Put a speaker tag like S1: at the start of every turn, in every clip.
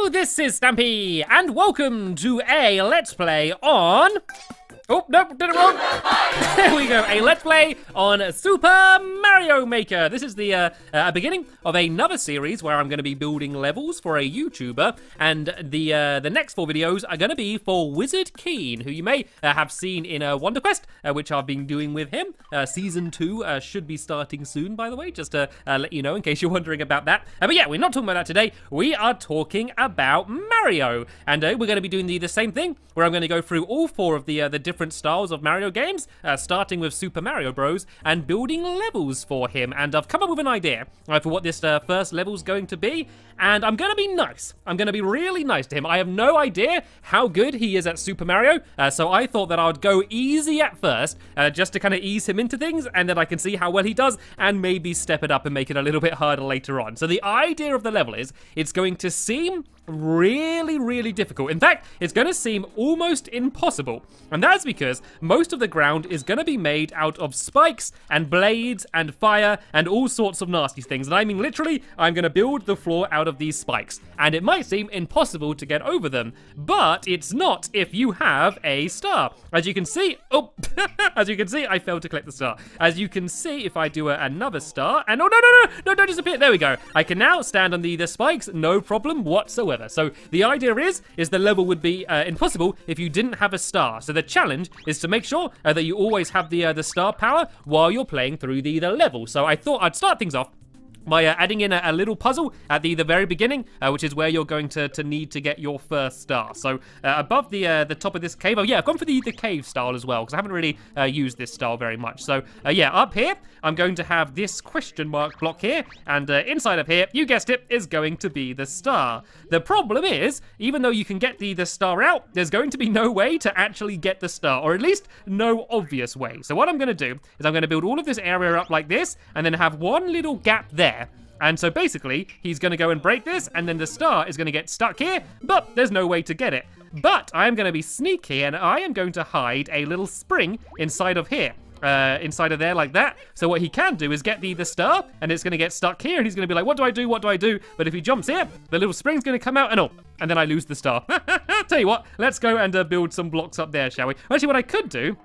S1: this is Stampy, and welcome to a Let's Play on... Oh, no, did it wrong. There we go, a Let's Play on Super Mario Maker. This is the beginning of another series where I'm going to be building levels for a YouTuber, and the next 4 videos are going to be for Wizard Keen, who you may have seen in Wonder Quest, which I've been doing with him. Season 2 should be starting soon, by the way, just to let you know in case you're wondering about that. But yeah, we're not talking about that today. We are talking about Mario, and we're going to be doing the same thing, where I'm going to go through all 4 of the different styles of Mario games, starting with Super Mario Bros. And building levels for him. And I've come up with an idea for what this first level's going to be, and I'm going to be nice. I'm going to be really nice to him. I have no idea how good he is at Super Mario, so I thought that I would go easy at first, just to kind of ease him into things, and then I can see how well he does, and maybe step it up and make it a little bit harder later on. So the idea of the level is, it's going to seem really difficult. In fact, it's going to seem almost impossible, and that's because most of the ground is going to be made out of spikes and blades and fire and all sorts of nasty things. And I mean literally, I'm going to build the floor out of these spikes, and it might seem impossible to get over them, but it's not if you have a star. As you can see, oh, as you can see, I failed to collect the star. As you can see, if I do another star, and oh no, don't disappear. There we go. I can now stand on the spikes, no problem whatsoever. So the idea is the level would be impossible if you didn't have a star. So the challenge is to make sure that you always have the star power while you're playing through the level. So I thought I'd start things off by adding in a little puzzle at the very beginning, which is where you're going to need to get your first star. So above the top of this cave, oh yeah, I've gone for the cave style as well, because I haven't really used this style very much. So yeah, up here, I'm going to have this question mark block here, and inside of here, you guessed it, is going to be the star. The problem is, even though you can get the star out, there's going to be no way to actually get the star, or at least no obvious way. So what I'm going to do is I'm going to build all of this area up like this, and then have one little gap there. And so basically, he's going to go and break this, and then the star is going to get stuck here, but there's no way to get it. But I am going to be sneaky, and I am going to hide a little spring inside of here. Inside of there like that. So what he can do is get the star, and it's going to get stuck here, and he's going to be like, what do I do? What do I do? But if he jumps here, the little spring's going to come out, and oh, and then I lose the star. Tell you what, let's go and build some blocks up there, shall we? Actually, what I could do,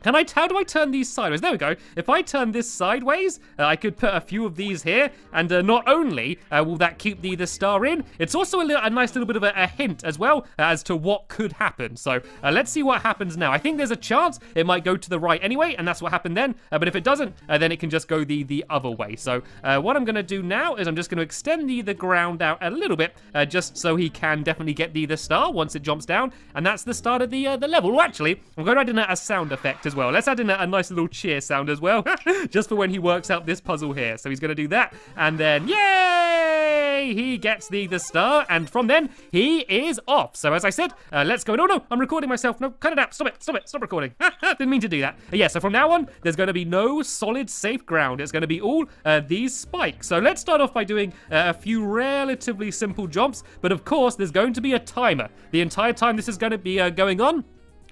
S1: how do I turn these sideways? There we go. If I turn this sideways, I could put a few of these here, and not only will that keep the star in, it's also a nice little bit of a hint as well as to what could happen. So let's see what happens now. I think there's a chance it might go to the right anyway, and that's what happened then. But if it doesn't, then it can just go the other way. So what I'm going to do now is I'm just going to extend the ground out a little bit, just so he can definitely get the star once it jumps down, and that's the start of the level. Well, actually, I'm going to add in a sound effect as well. Let's add in a nice little cheer sound as well, just for when he works out this puzzle here. So he's going to do that, and then yay! He gets the star, and from then he is off. So as I said, let's go. No, I'm recording myself. No, cut it out. Stop recording. Didn't mean to do that. Yeah, so from now on, there's going to be no solid safe ground. It's going to be all these spikes. So let's start off by doing a few relatively simple jumps, but of course, there's going to be a timer. The entire time this is going to be going on,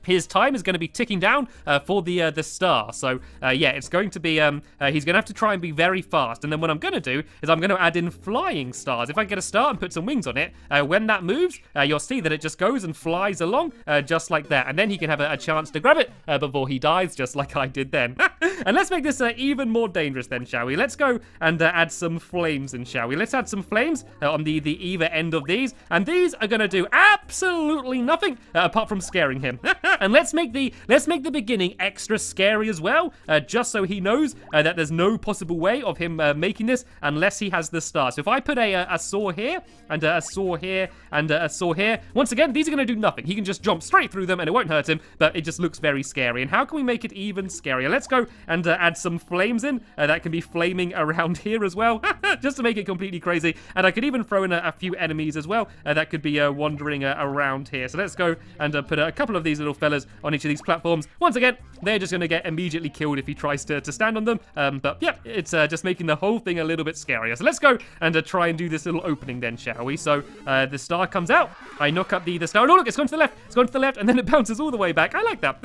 S1: his time is going to be ticking down for the star. So yeah, it's going to be, he's going to have to try and be very fast. And then what I'm going to do is I'm going to add in flying stars. If I get a star and put some wings on it, when that moves, you'll see that it just goes and flies along just like that. And then he can have a chance to grab it before he dies, just like I did then. And let's make this even more dangerous then, shall we? Let's go and add some flames in, shall we? Let's add some flames on the either end of these. And these are going to do absolutely nothing apart from scaring him. And let's make the beginning extra scary as well, just so he knows that there's no possible way of him making this unless he has the star. So if I put a saw here, and a saw here, and a saw here, once again, these are going to do nothing. He can just jump straight through them, and it won't hurt him, but it just looks very scary. And how can we make it even scarier? Let's go and add some flames in that can be flaming around here as well, just to make it completely crazy. And I could even throw in a few enemies as well that could be wandering around here. So let's go and put a couple of these little fellas on each of these platforms. Once again, they're just going to get immediately killed if he tries to stand on them. But yeah, it's just making the whole thing a little bit scarier. So let's go and try and do this little opening then, shall we? So the star comes out. I knock up the star. Oh, look, it's gone to the left. It's gone to the left, and then it bounces all the way back. I like that.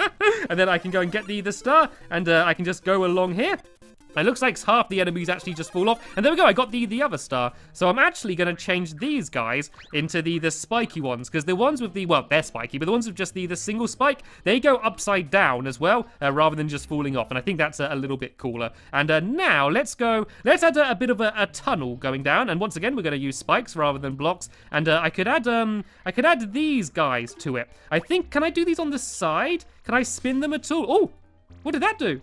S1: And then I can go and get the star, and I can just go along here. It looks like half the enemies actually just fall off. And there we go, I got the other star. So I'm actually going to change these guys into the spiky ones. Because the ones with the, well, they're spiky, but the ones with just the single spike, they go upside down as well, rather than just falling off. And I think that's a little bit cooler. And now, let's add a bit of a tunnel going down. And once again, we're going to use spikes rather than blocks. And I could add these guys to it. I think, can I do these on the side? Can I spin them at all? Oh, what did that do?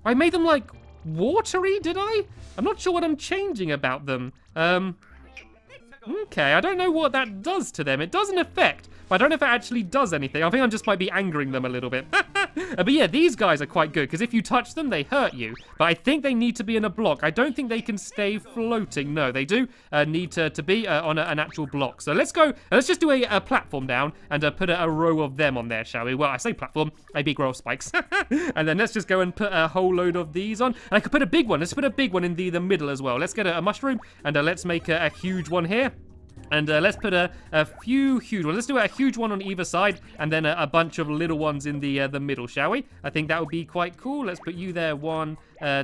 S1: I made them like watery, did I? I'm not sure what I'm changing about them. Okay, I don't know what that does to them. It does an effect, but I don't know if it actually does anything. I think I just might be angering them a little bit. But yeah, these guys are quite good, because if you touch them, they hurt you. But I think they need to be in a block. I don't think they can stay floating. No, they do need to be on an actual block. So let's go, let's just do a platform down and put a row of them on there, shall we? Well, I say platform, a big row of spikes. And then let's just go and put a whole load of these on. And I could put a big one. Let's put a big one in the middle as well. Let's get a mushroom, and let's make a huge one here. And let's put a few huge ones. Let's do a huge one on either side, and then a bunch of little ones in the middle, shall we? I think that would be quite cool. Let's put you there. 1,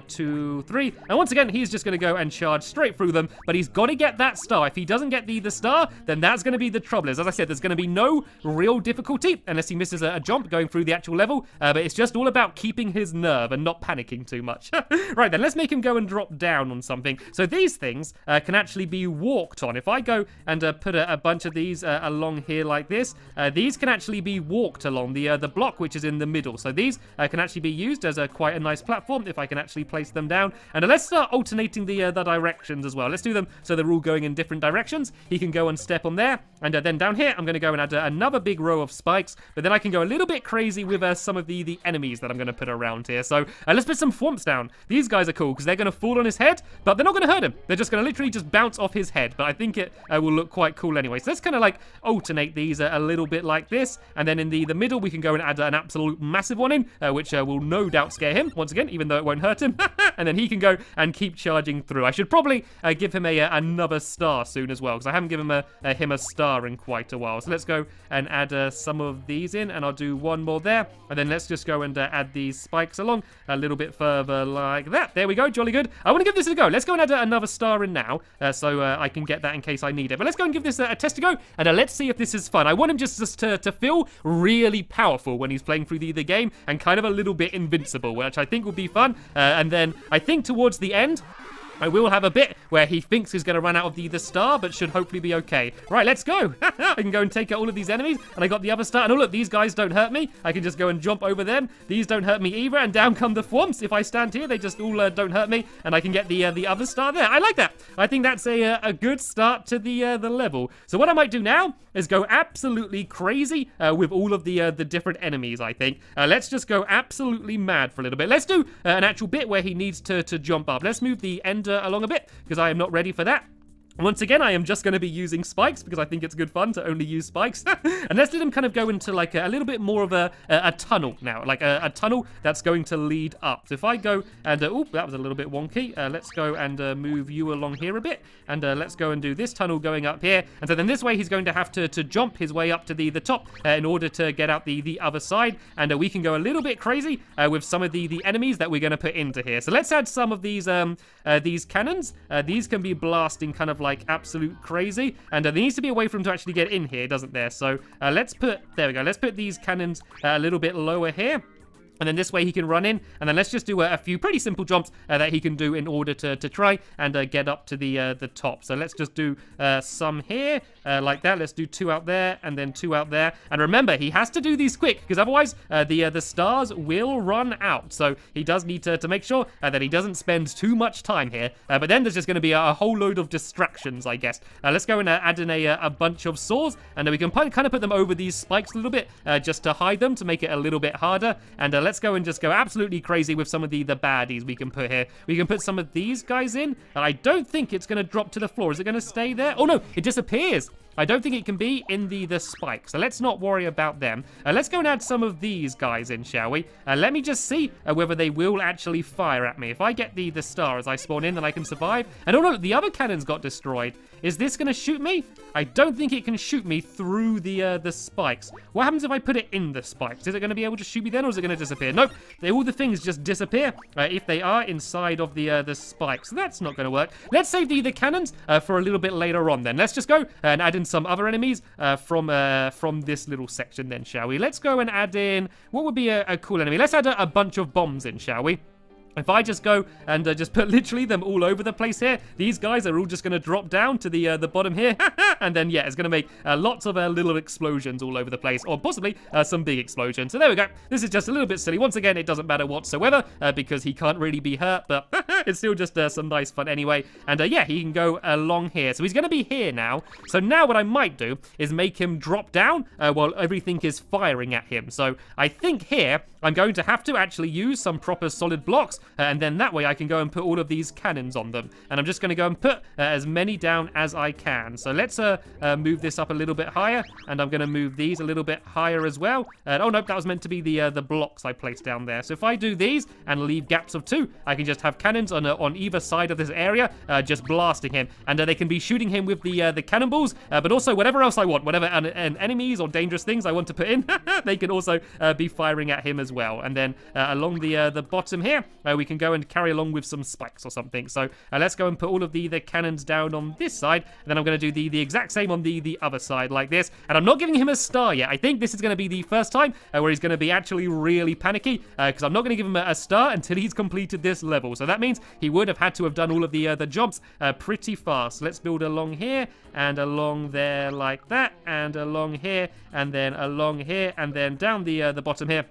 S1: 2, 3. And once again, he's just going to go and charge straight through them, but he's got to get that star. If he doesn't get the star, then that's going to be the trouble. As I said, there's going to be no real difficulty unless he misses a jump going through the actual level, but it's just all about keeping his nerve and not panicking too much. Right, then let's make him go and drop down on something. So these things can actually be walked on. If I go and put a bunch of these along here like this, these can actually be walked along the block which is in the middle. So these can actually be used as quite a nice platform if I can actually place them down. And let's start alternating the directions as well. Let's do them so they're all going in different directions. He can go and step on there, and then down here I'm going to go and add another big row of spikes, but then I can go a little bit crazy with some of the enemies that I'm going to put around here. So let's put some thwomps down. These guys are cool because they're going to fall on his head, but they're not going to hurt him. They're just going to literally just bounce off his head, but I think it will look quite cool anyway. So let's kind of like alternate these a little bit like this, and then in the middle we can go and add an absolute massive one in, which will no doubt scare him once again, even though it won't hurt him. And then he can go and keep charging through. I should probably give him another star soon as well, because I haven't given him a star in quite a while. So let's go and add some of these in, and I'll do one more there, and then let's just go and add these spikes along a little bit further like that. There we go, jolly good. I want to give this a go. Let's go and add another star in now, so I can get that in case I need it. But let's go and give this a test to go, and let's see if this is fun. I want him just to feel really powerful when he's playing through the game, and kind of a little bit invincible, which I think will be fun. And then I think towards the end, I will have a bit where he thinks he's going to run out of the star, but should hopefully be okay. Right, let's go. I can go and take out all of these enemies, and I got the other star. And oh, look, these guys don't hurt me. I can just go and jump over them. These don't hurt me either, and down come the thwomps. If I stand here, they just all don't hurt me, and I can get the other star there. I like that. I think that's a good start to the level. So what I might do now is go absolutely crazy with all of the different enemies, I think. Let's just go absolutely mad for a little bit. Let's do an actual bit where he needs to jump up. Let's move the end along a bit, because I am not ready for that. Once again, I am just going to be using spikes because I think it's good fun to only use spikes. And let's let him kind of go into like a little bit more of a tunnel now, like a tunnel that's going to lead up. So if I go and, oh, that was a little bit wonky. Let's go and move you along here a bit. And let's go and do this tunnel going up here. And so then this way he's going to have to jump his way up to the top in order to get out the other side. And we can go a little bit crazy with some of the enemies that we're going to put into here. So let's add some of these cannons. These can be blasting kind of like absolute crazy, and there needs to be a way for him to actually get in here, doesn't there? So let's put, there we go, let's put these cannons a little bit lower here. And then this way he can run in, and then let's just do a few pretty simple jumps that he can do in order to try and get up to the top. So let's just do some here, like that. Let's do 2 out there, and then 2 out there. And remember, he has to do these quick, because otherwise the stars will run out. So he does need to make sure that he doesn't spend too much time here. But then there's just going to be a whole load of distractions, I guess. Let's go and add in a bunch of saws, and we can kind of put them over these spikes a little bit, just to hide them, to make it a little bit harder. And let's go and just go absolutely crazy with some of the baddies we can put here. We can put some of these guys in. I don't think it's going to drop to the floor. Is it going to stay there? Oh no, it disappears. I don't think it can be in the spikes. So let's not worry about them. Let's go and add some of these guys in, shall we? Let me just see whether they will actually fire at me. If I get the star as I spawn in, then I can survive. And oh no, the other cannons got destroyed. Is this going to shoot me? I don't think it can shoot me through the spikes. What happens if I put it in the spikes? Is it going to be able to shoot me then, or is it going to disappear? Nope. All the things just disappear if they are inside of the spikes. So that's not going to work. Let's save the cannons for a little bit later on then. Let's just go and add in some other enemies from this little section then, shall we? Let's go and add in, what would be a cool enemy? Let's add a bunch of bombs in, shall we? If I just go and just put literally them all over the place here, these guys are all just going to drop down to the bottom here. And then, yeah, it's going to make lots of little explosions all over the place, or possibly some big explosions. So there we go. This is just a little bit silly. Once again, it doesn't matter whatsoever because he can't really be hurt, but it's still just some nice fun anyway. And yeah, he can go along here. So he's going to be here now. So now what I might do is make him drop down while everything is firing at him. So I think here I'm going to have to actually use some proper solid blocks. And then that way I can go and put all of these cannons on them. And I'm just going to go and put as many down as I can. So let's move this up a little bit higher. And I'm going to move these a little bit higher as well. Oh, no, that was meant to be the blocks I placed down there. So if I do these and leave gaps of 2, I can just have cannons on either side of this area, just blasting him. And they can be shooting him with the cannonballs, but also whatever else I want. Whatever enemies or dangerous things I want to put in, they can also be firing at him as well. And then along the bottom here, we can go and carry along with some spikes or something. So let's go and put all of the cannons down on this side. And then I'm going to do the exact same on the other side like this. And I'm not giving him a star yet. I think this is going to be the first time where he's going to be actually really panicky because I'm not going to give him a star until he's completed this level. So that means he would have had to have done all of the jumps pretty fast. Let's build along here and along there like that, and along here and then along here and then down the bottom here.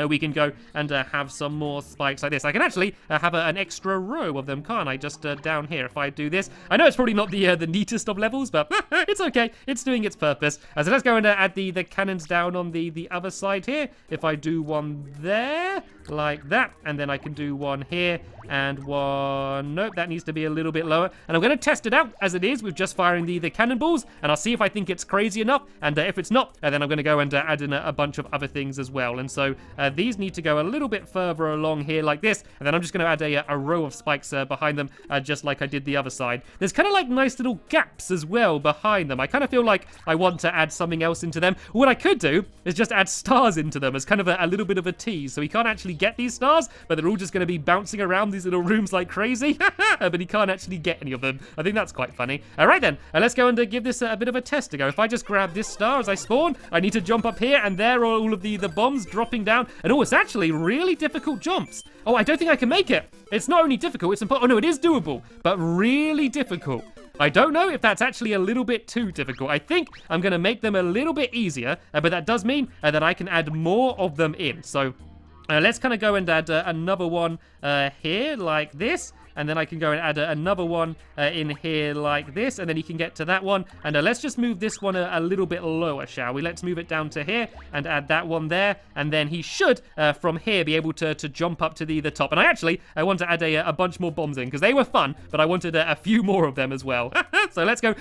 S1: We can go and have some more spikes like this. I can actually have an extra row of them, can't I? Just down here, if I do this. I know it's probably not the neatest of levels, but it's okay. It's doing its purpose. So let's go and add the cannons down on the other side here. If I do one there, like that, and then I can do one here and one. Nope, that needs to be a little bit lower. And I'm going to test it out as it is with just firing the cannonballs, and I'll see if I think it's crazy enough. And if it's not, then I'm going to go and add in a bunch of other things as well. And so these need to go a little bit further along here like this, and then I'm just going to add a row of spikes behind them, just like I did the other side. There's kind of like nice little gaps as well behind them. I kind of feel like I want to add something else into them. What I could do is just add stars into them as kind of a little bit of a tease, so he can't actually get these stars, but they're all just going to be bouncing around these little rooms like crazy. But he can't actually get any of them. I think that's quite funny. All right then, let's go and give this a bit of a test to go. If I just grab this star as I spawn, I need to jump up here, and there are all of the bombs dropping down. And oh, it's actually really difficult jumps. Oh, I don't think I can make it. It's not only difficult, it's impossible. Oh no, it is doable, but really difficult. I don't know if that's actually a little bit too difficult. I think I'm going to make them a little bit easier, but that does mean that I can add more of them in. So let's kind of go and add another one here like this. And then I can go and add another one in here like this, and then you can get to that one. And let's just move this one a little bit lower, shall we? Let's move it down to here and add that one there, and then he should from here be able to jump up to the top. And I want to add a bunch more bombs in because they were fun, but I wanted a few more of them as well. So let's go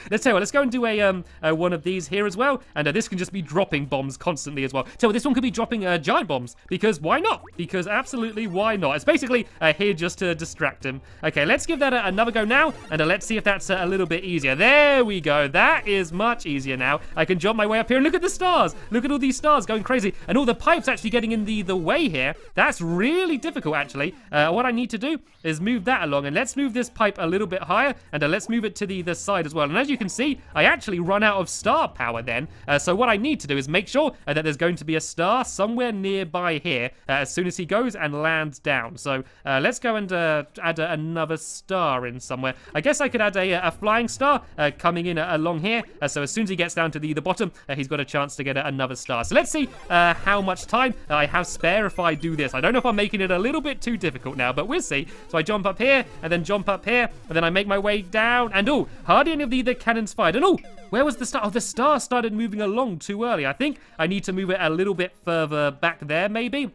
S1: and do a one of these here as well, and this can just be dropping bombs constantly as well. So this one could be dropping giant bombs, because why not? Because absolutely why not? It's basically here just to distract him. Okay, let's give that another go now, and let's see if that's a little bit easier. There we go. That is much easier now. I can jump my way up here, and look at the stars. Look at all these stars going crazy, and all the pipes actually getting in the way here. That's really difficult, actually. What I need to do is move that along, and let's move this pipe a little bit higher, and let's move it to the side as well. And as you can see, I actually run out of star power then. So what I need to do is make sure that there's going to be a star somewhere nearby here as soon as he goes and lands down. So let's go and add another star in somewhere. I guess I could add a flying star coming in along here. So as soon as he gets down to the bottom, he's got a chance to get another star. So let's see how much time I have spare if I do this. I don't know if I'm making it a little bit too difficult now, but we'll see. So I jump up here, and then jump up here, and then I make my way down, and oh, hardly any of the cannons fired. And oh, where was the star? Oh, the star started moving along too early. I think I need to move it a little bit further back there, maybe.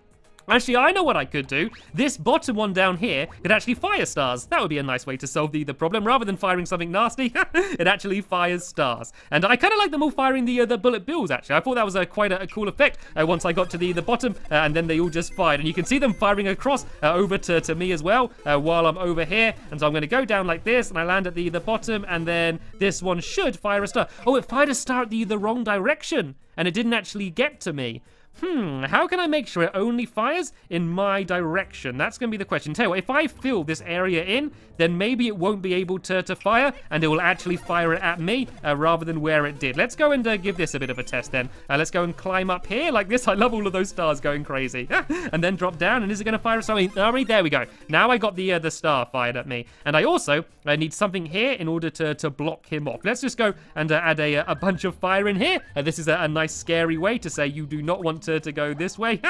S1: Actually, I know what I could do. This bottom one down here could actually fire stars. That would be a nice way to solve the problem. Rather than firing something nasty, it actually fires stars. And I kind of like them all firing the bullet bills, actually. I thought that was quite a cool effect once I got to the bottom, and then they all just fired. And you can see them firing across over to me as well while I'm over here. And so I'm going to go down like this, and I land at the bottom, and then this one should fire a star. Oh, it fired a star at the wrong direction, and it didn't actually get to me. How can I make sure it only fires in my direction? That's going to be the question. Tell you what, if I fill this area in, then maybe it won't be able to fire, and it will actually fire it at me rather than where it did. Let's go and give this a bit of a test then. Let's go and climb up here like this. I love all of those stars going crazy. And then drop down, and is it going to fire something? There we go. Now I got the star fired at me. And I also need something here in order to block him off. Let's just go and add a bunch of fire in here. This is a nice scary way to say you do not want to go this way.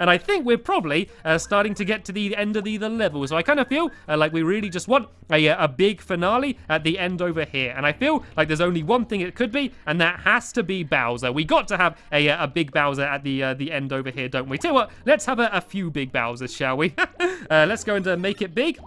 S1: And I think we're probably starting to get to the end of the level. So I kind of feel like we really just want a big finale at the end over here. And I feel like there's only one thing it could be, and that has to be Bowser. We got to have a big Bowser at the end over here, don't we? Tell you what, let's have a few big Bowsers, shall we? Let's go and make it big.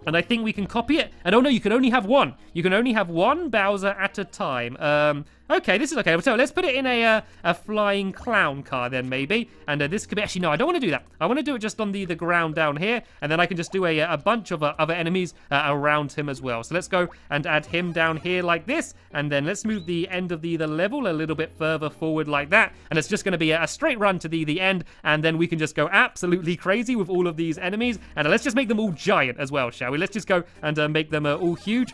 S1: And I think we can copy it. And oh no, you can only have one. You can only have one Bowser at a time. Okay, this is okay. So let's put it in a flying clown car then, maybe. And this could be... Actually, no, I don't want to do that. I want to do it just on the ground down here. And then I can just do a bunch of other enemies around him as well. So let's go and add him down here like this. And then let's move the end of the level a little bit further forward like that. And it's just going to be a straight run to the end. And then we can just go absolutely crazy with all of these enemies. And let's just make them all giant as well, shall we? Let's just go and make them all huge.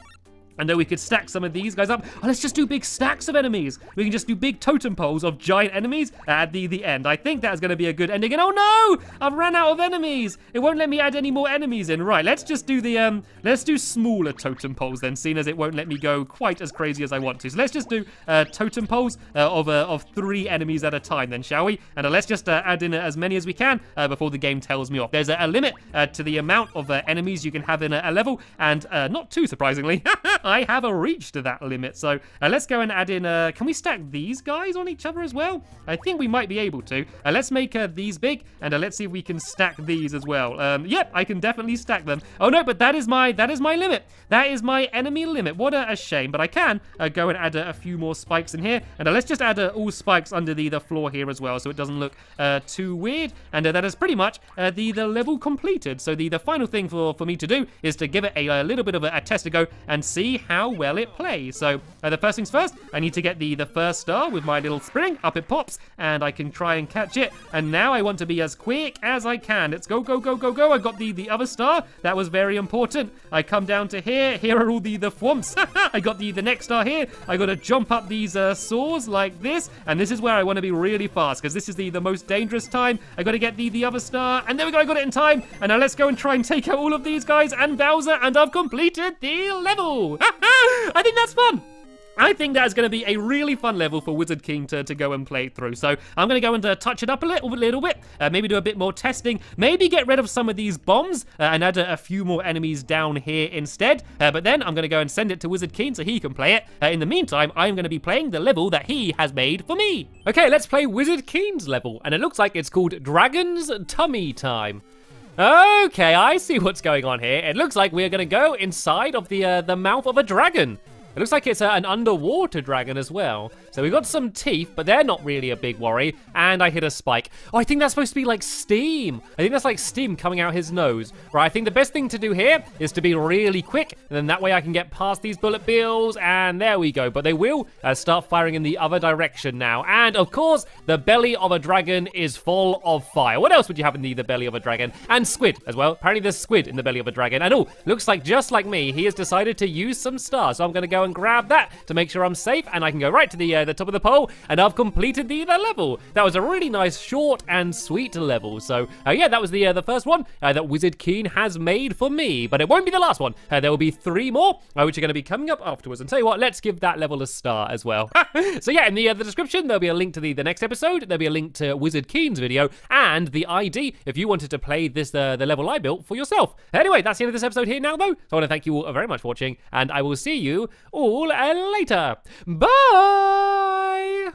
S1: And then we could stack some of these guys up. Oh, let's just do big stacks of enemies. We can just do big totem poles of giant enemies at the end. I think that's going to be a good ending. And oh no! I've ran out of enemies. It won't let me add any more enemies in. Right, let's just do the, let's do smaller totem poles then, seeing as it won't let me go quite as crazy as I want to. So let's just do totem poles of 3 enemies at a time then, shall we? And let's just add in as many as we can before the game tells me off. There's a limit to the amount of enemies you can have in a level, and not too surprisingly, I have reached that limit. So let's go and add in, can we stack these guys on each other as well? I think we might be able to. Let's make these big, and let's see if we can stack these as well. Yep, I can definitely stack them. Oh no, but that is my limit. That is my enemy limit. What a shame, but I can go and add a few more spikes in here. And let's just add all spikes under the floor here as well, so it doesn't look too weird. And that is pretty much the level completed. So the final thing for me to do is to give it a little bit of a test to go and see how well it plays. So the first things first, I need to get the first star with my little spring. Up it pops, and I can try and catch it. And now I want to be as quick as I can. Let's go, go, go, go, go. I got the other star. That was very important. I come down to here. Here are all the thwomps. I got the next star here. I got to jump up these saws like this. And this is where I want to be really fast, because this is the most dangerous time. I got to get the other star. And there we go. I got it in time. And now let's go and try and take out all of these guys and Bowser. And I've completed the level. I think that's fun. I think that's going to be a really fun level for Wizard King to go and play through. So I'm going to go and touch it up a little bit. Maybe do a bit more testing. Maybe get rid of some of these bombs and add a few more enemies down here instead. But then I'm going to go and send it to Wizard King so he can play it. In the meantime, I'm going to be playing the level that he has made for me. Okay, let's play Wizard King's level. And it looks like it's called Dragon's Tummy Time. Okay, I see what's going on here. It looks like we're going to go inside of the mouth of a dragon. It looks like it's an underwater dragon as well. So we got some teeth, but they're not really a big worry. And I hit a spike. Oh, I think that's supposed to be like steam. I think that's like steam coming out his nose. Right, I think the best thing to do here is to be really quick. And then that way I can get past these bullet bills. And there we go. But they will start firing in the other direction now. And of course, the belly of a dragon is full of fire. What else would you have in the belly of a dragon? And squid as well. Apparently there's squid in the belly of a dragon. And oh, looks like just like me, he has decided to use some stars. So I'm going to go and grab that to make sure I'm safe, and I can go right to the top of the pole, and I've completed the level. That was a really nice, short and sweet level. So yeah, that was the first one that Wizard King has made for me, but it won't be the last one. There will be 3 more, which are going to be coming up afterwards. And tell you what, let's give that level a star as well. So yeah, in the description there'll be a link to the next episode. There'll be a link to Wizard King's video and the ID if you wanted to play this the level I built for yourself. Anyway, that's the end of this episode here now, though. So I want to thank you all very much for watching, and I will see you all later. Bye!